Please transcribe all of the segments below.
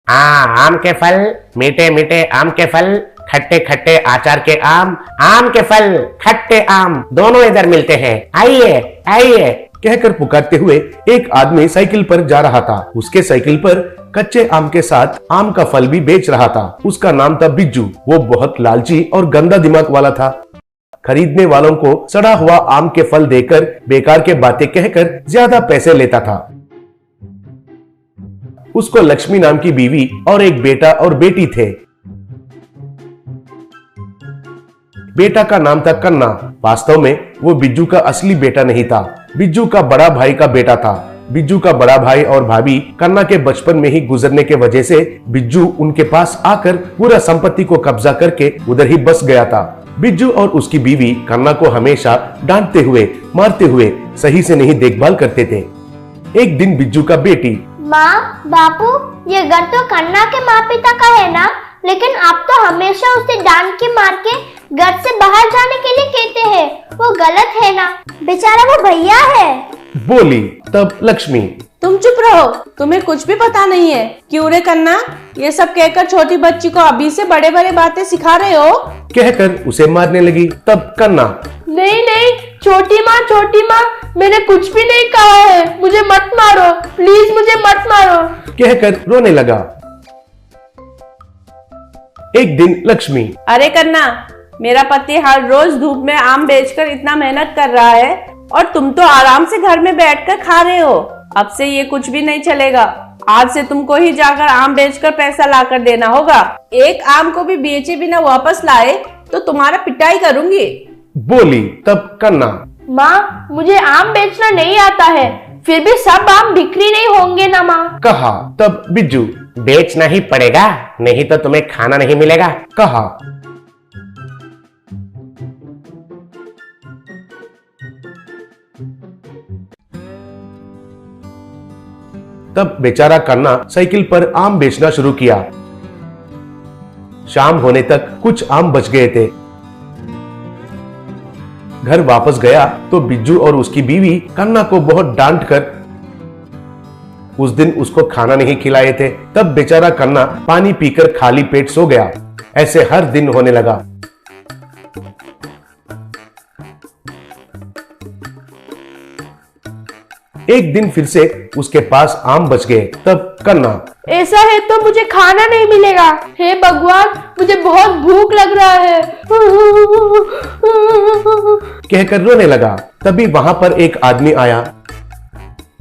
आम के फल, मीठे मीठे आम के फल, खट्टे खट्टे आचार के आम के फल, खट्टे आम दोनों इधर मिलते हैं, आइए आइए कहकर पुकारते हुए एक आदमी साइकिल पर जा रहा था। उसके साइकिल पर कच्चे आम के साथ आम का फल भी बेच रहा था। उसका नाम था बिज्जू। वो बहुत लालची और गंदा दिमाग वाला था। खरीदने वालों को सड़ा हुआ आम के फल देकर बेकार के बातें कहकर ज्यादा पैसे लेता था। उसको लक्ष्मी नाम की बीवी और एक बेटा और बेटी थे। बेटा का नाम था कन्ना। वास्तव में वो बिज्जू का असली बेटा नहीं था, बिज्जू का बड़ा भाई का बेटा था। बिज्जू का बड़ा भाई और भाभी कन्ना के बचपन में ही गुजरने के वजह से बिज्जू उनके पास आकर पूरा संपत्ति को कब्जा करके उधर ही बस गया था। बिज्जू और उसकी बीवी कन्ना को हमेशा डांटते हुए, मारते हुए, सही से नहीं देखभाल करते थे। एक दिन बिज्जू का बेटी, माँ बापू, ये घर तो कन्ना के माँ पिता का है ना, लेकिन आप तो हमेशा उसे डांट के मार के घर से बाहर जाने के लिए कहते हैं, वो गलत है ना, बेचारा वो भैया है, बोली। तब लक्ष्मी, तुम चुप रहो, तुम्हें कुछ भी पता नहीं है। क्यों रे कन्ना, ये सब कहकर छोटी बच्ची को अभी से बड़े बड़े बातें सिखा रहे हो? कहकर उसे मारने लगी। तब कन्ना, नहीं नहीं छोटी माँ, मैंने कुछ भी नहीं कहा है, मुझे मत मारो, प्लीज मुझे मत मारो, कहकर रोने लगा। एक दिन लक्ष्मी, अरे कन्ना, मेरा पति हर रोज धूप में आम बेचकर इतना मेहनत कर रहा है और तुम तो आराम से घर में बैठकर खा रहे हो। अब से ये कुछ भी नहीं चलेगा। आज से तुमको ही जाकर आम बेचकर पैसा लाकर देना होगा। एक आम को भी बेचे बिना वापस लाए तो तुम्हारा पिटाई करूंगी, बोली। तब कन्ना, माँ मुझे आम बेचना नहीं आता है, फिर भी सब आम बिक्री नहीं होंगे ना माँ? कहा। तब बिज्जू, बेचना ही पड़ेगा, नहीं तो तुम्हें खाना नहीं मिलेगा, कहा। तब बेचारा कन्ना साइकिल पर आम बेचना शुरू किया। शाम होने तक कुछ आम बच गए थे। घर वापस गया तो बिज्जू और उसकी बीवी कन्ना को बहुत डांट कर उस दिन उसको खाना नहीं खिलाए थे। तब बेचारा कन्ना पानी पीकर खाली पेट सो गया। ऐसे हर दिन होने लगा। एक दिन फिर से उसके पास आम बच गए। तब कन्ना, ऐसा है तो मुझे खाना नहीं मिलेगा, हे भगवान मुझे बहुत भूख लग रहा है, कहकर रोने लगा। तभी वहां पर एक आदमी आया।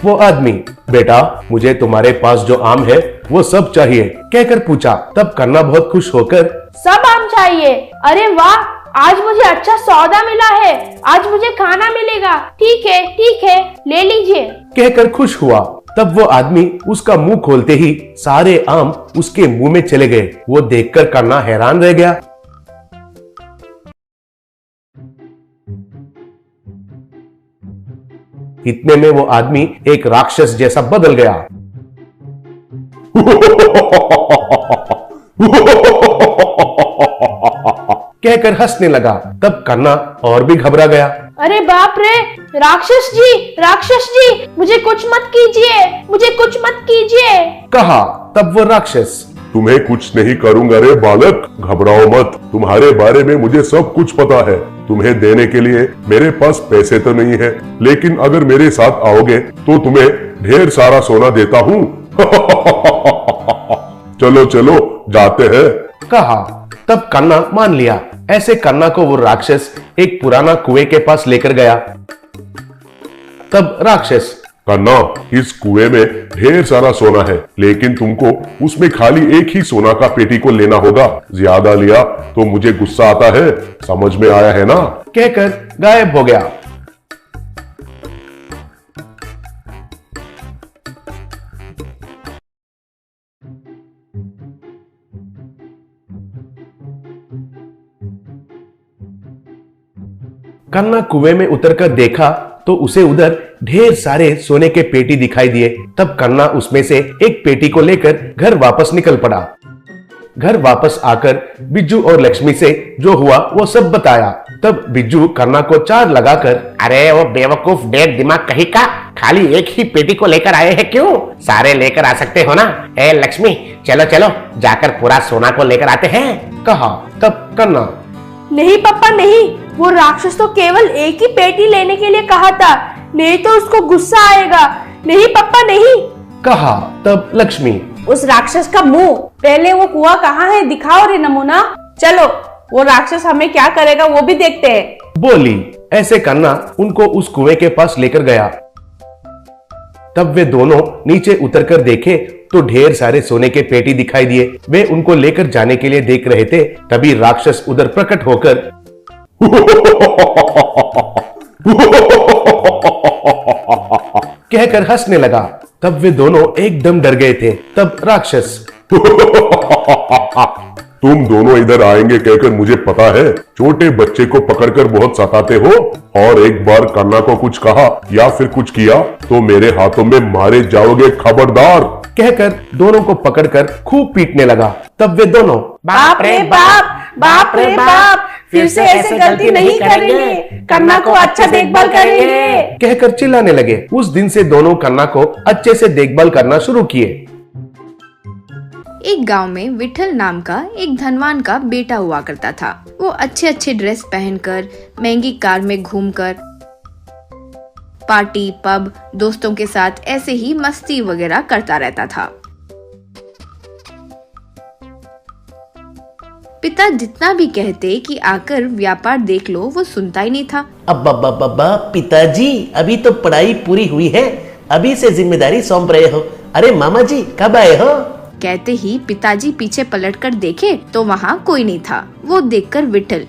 वो आदमी, बेटा मुझे तुम्हारे पास जो आम है वो सब चाहिए, कहकर पूछा। तब कन्ना बहुत खुश होकर, सब आम चाहिए? अरे वाह, आज मुझे अच्छा सौदा मिला है, आज मुझे खाना मिलेगा, ठीक है ले लीजिए, कहकर खुश हुआ। तब वो आदमी उसका मुंह खोलते ही सारे आम उसके मुंह में चले गए। वो देखकर कन्ना हैरान रह गया। इतने में वो आदमी एक राक्षस जैसा बदल गया। कहकर हंसने लगा। तब कन्ना और भी घबरा गया। अरे बाप रे, राक्षस जी मुझे कुछ मत कीजिए, कहा। तब वो राक्षस, तुम्हें कुछ नहीं करूंगा रे बालक, घबराओ मत, तुम्हारे बारे में मुझे सब कुछ पता है। तुम्हें देने के लिए मेरे पास पैसे तो नहीं है, लेकिन अगर मेरे साथ आओगे तो तुम्हें ढेर सारा सोना देता हूँ। चलो चलो जाते हैं, कहा। तब कन्ना मान लिया। ऐसे कन्ना को वो राक्षस एक पुराना कुएं के पास लेकर गया। तब राक्षस, कन्ना, इस कुएं में ढेर सारा सोना है, लेकिन तुमको उसमें खाली एक ही सोना का पेटी को लेना होगा। ज्यादा लिया तो मुझे गुस्सा आता है, समझ में आया है ना? कहकर गायब हो गया। कन्ना कुएं में उतरकर देखा तो उसे उधर ढेर सारे सोने के पेटी दिखाई दिए। तब कन्ना उसमें से एक पेटी को लेकर घर वापस निकल पड़ा। घर वापस आकर बिज्जू और लक्ष्मी से जो हुआ वो सब बताया। तब बिज्जू कन्ना को चार लगाकर, अरे वो बेवकूफ डेढ़ दिमाग कहीं का, खाली एक ही पेटी को लेकर आए हैं क्यों? सारे लेकर आ सकते हो ना। ए लक्ष्मी, चलो चलो जाकर पूरा सोना को लेकर आते हैं, कहा। तब कन्ना, नहीं पापा नहीं, वो राक्षस तो केवल एक ही पेटी लेने के लिए कहा था, नहीं तो उसको गुस्सा आएगा। नहीं पापा नहीं, कहा। तब लक्ष्मी, उस राक्षस का मुंह, पहले वो कुआं कहाँ है दिखाओ रे नमूना। चलो वो राक्षस हमें क्या करेगा वो भी देखते हैं, बोली। ऐसे कन्ना उनको उस कुएं के पास लेकर गया। तब वे दोनों नीचे उतरकर देखे तो ढेर सारे सोने के पेटी दिखाई दिए। वे उनको लेकर जाने के लिए देख रहे थे, तभी राक्षस उधर प्रकट होकर कहकर हंसने लगा। तब वे दोनों एकदम डर गए थे। तब राक्षस, तुम दोनों इधर आएंगे कहकर मुझे पता है। छोटे बच्चे को पकड़कर बहुत सताते हो, और एक बार कन्ना को कुछ कहा या फिर कुछ किया तो मेरे हाथों में मारे जाओगे, खबरदार, कहकर दोनों को पकड़कर खूब पीटने लगा। तब वे दोनों, बाप रे बाप, बाप रे बाप, फिर से ऐसे गलती नहीं करेंगे, कन्ना को अच्छा देखभाल करेंगे, कहकर चिल्लाने लगे। उस दिन से दोनों कन्ना को अच्छे से देखभाल करना शुरू किए। एक गांव में विठल नाम का एक धनवान का बेटा हुआ करता था। वो अच्छे अच्छे ड्रेस पहनकर, महंगी कार में घूमकर, पार्टी, पब, दोस्तों के साथ ऐसे ही मस्ती वगैरह करता रहता था। पिता जितना भी कहते कि आकर व्यापार देख लो, वो सुनता ही नहीं था। अब्बा पिताजी, अभी तो पढ़ाई पूरी हुई है, अभी से जिम्मेदारी सौंप रहे हो। अरे मामा जी कब आए हो? कहते ही पिताजी पीछे पलटकर देखे तो वहाँ कोई नहीं था। वो देखकर विठल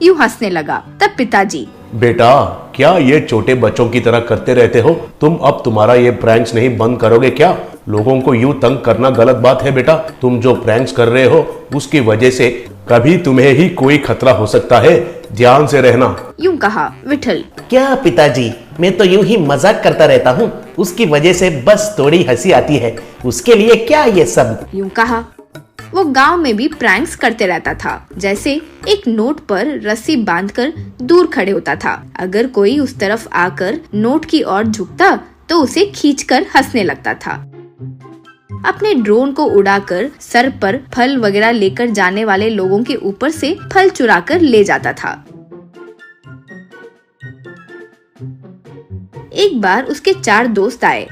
यूं हंसने लगा। तब पिताजी, बेटा क्या ये छोटे बच्चों की तरह करते रहते हो? तुम अब तुम्हारा ये प्रैंक्स नहीं बंद करोगे क्या? लोगों को यूं तंग करना गलत बात है बेटा। तुम जो प्रैंक्स कर रहे हो उसकी वजह से कभी तुम्हें ही कोई खतरा हो सकता है, ध्यान से रहना, यूं कहा विठल। क्या पिताजी, मैं तो यूं ही मजाक करता रहता हूँ, उसकी वजह से बस थोड़ी हंसी आती है, उसके लिए क्या ये सब? यूं कहा। वो गांव में भी प्रैंक्स करते रहता था। जैसे एक नोट पर रस्सी बांधकर दूर खड़े होता था। अगर कोई उस तरफ आकर नोट की ओर झुकता तो उसे खींचकर हंसने लगता था। अपने ड्रोन को उड़ाकर सर पर फल वगैरह लेकर जाने वाले लोगों के ऊपर से फल चुराकर ले जाता था। एक बार उसके 4 दोस्त आए।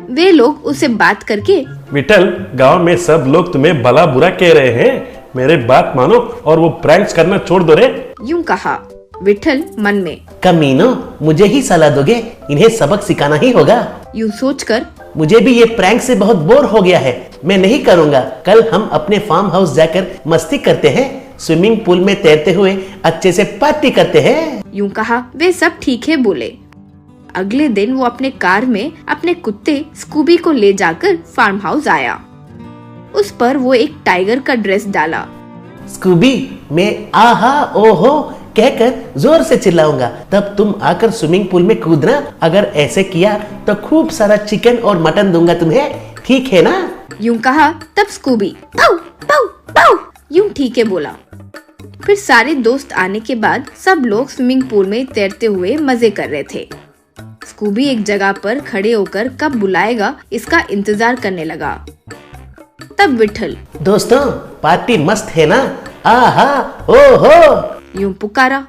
वे लोग उसे बात करके, विठल, गांव में सब लोग तुम्हें भला बुरा कह रहे हैं, मेरे बात मानो और वो प्रैंक्स करना छोड़ दो रे, यूं कहा। विठल मन में, कमीनो, मुझे ही सलाह दोगे? इन्हें सबक सिखाना ही होगा। यूं सोचकर, मुझे भी ये प्रैंक से बहुत बोर हो गया है, मैं नहीं करूँगा। कल हम अपने फार्म हाउस जाकर मस्ती करते हैं, स्विमिंग पूल में तैरते हुए अच्छे से पार्टी करते हैं, यूं कहा। वे सब ठीक है बोले। अगले दिन वो अपने कार में अपने कुत्ते स्कूबी को ले जाकर फार्म हाउस आया। उस पर वो एक टाइगर का ड्रेस डाला। स्कूबी, मैं आहा ओहो कहकर जोर से चिल्लाऊंगा, तब तुम आकर स्विमिंग पूल में कूदना। अगर ऐसे किया तो खूब सारा चिकन और मटन दूंगा तुम्हें, ठीक है ना? यूं कहा। तब स्कूबी पाउ पाउ पाउ यूं ठीक है बोला। फिर सारे दोस्त आने के बाद सब लोग स्विमिंग पूल में तैरते हुए मजे कर रहे थे। स्कूबी एक जगह पर खड़े होकर कब बुलाएगा इसका इंतजार करने लगा। तब विठल, दोस्तों पार्टी मस्त है ना? आहा ओहो यूं पुकारा।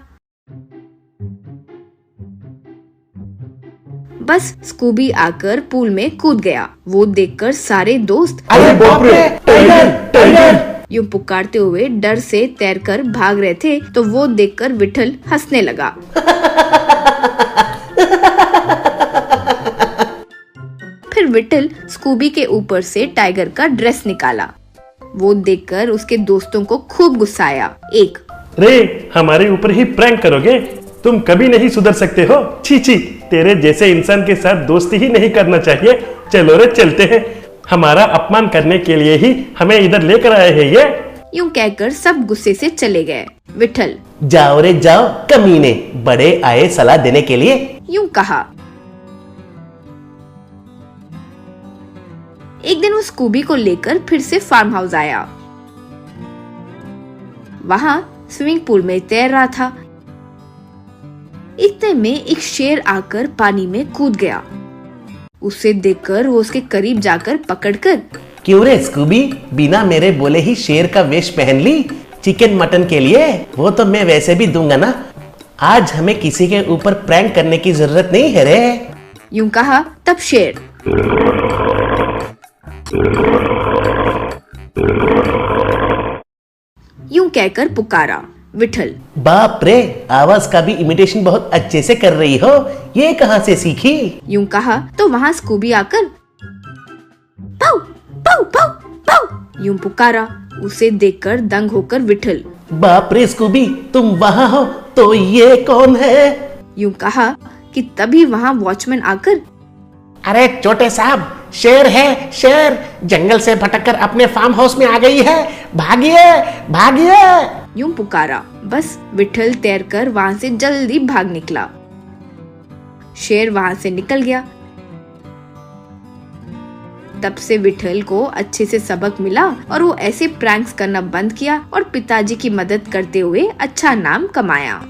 बस स्कूबी आकर पूल में कूद गया। वो देखकर सारे दोस्त अरे बाप रे, टाइगर टाइगर यूं पुकारते हुए डर से तैरकर भाग रहे थे। तो वो देखकर विठल हंसने लगा। फिर विठल स्कूबी के ऊपर से टाइगर का ड्रेस निकाला। वो देखकर उसके दोस्तों को खूब गुस्सा आया। एक, रे हमारे ऊपर ही प्रैंक करोगे? तुम कभी नहीं सुधर सकते हो, छी छी, तेरे जैसे इंसान के साथ दोस्ती ही नहीं करना चाहिए। चलो रे चलते हैं, हमारा अपमान करने के लिए ही हमें इधर लेकर आए हैं ये। यूं कहकर सब गुस्से से चले गए। विठल, जाओ रे जाओ कमीने, बड़े आए सलाह देने के लिए, यूं कहा। एक दिन वो स्कूबी को लेकर फिर से फार्म हाउस आया। वहाँ स्विमिंग पूल में तैर रहा था। इतने में एक शेर आकर पानी में कूद गया। उसे देखकर वो उसके करीब जाकर पकड़कर, क्यों रे स्कूबी, बिना मेरे बोले ही शेर का वेश पहन ली चिकन मटन के लिए? वो तो मैं वैसे भी दूंगा ना। आज हमें किसी के ऊपर प्रैंक करने की जरूरत नहीं है रे। यूं कहा तब शेर यूं कहकर पुकारा, विठल। बाप रे, आवाज का भी इमिटेशन बहुत अच्छे से कर रही हो, ये कहाँ से सीखी? यूं कहा तो वहाँ स्कूबी आकर पाउ पाउ पाउ पाउ यूं पुकारा। उसे देखकर दंग होकर विठल, बाप रे स्कूबी, तुम वहाँ हो तो ये कौन है? यूं कहा कि तभी वहाँ वॉचमैन आकर, अरे छोटे साहब, शेर है शेर, जंगल से भटककर अपने फार्म हाउस में आ गई है, भागिए भागिए। यूं पुकारा। बस विठल तैरकर वहाँ से जल्दी भाग निकला। शेर वहाँ से निकल गया। तब से विठल को अच्छे से सबक मिला और वो ऐसे प्रैंक्स करना बंद किया और पिताजी की मदद करते हुए अच्छा नाम कमाया।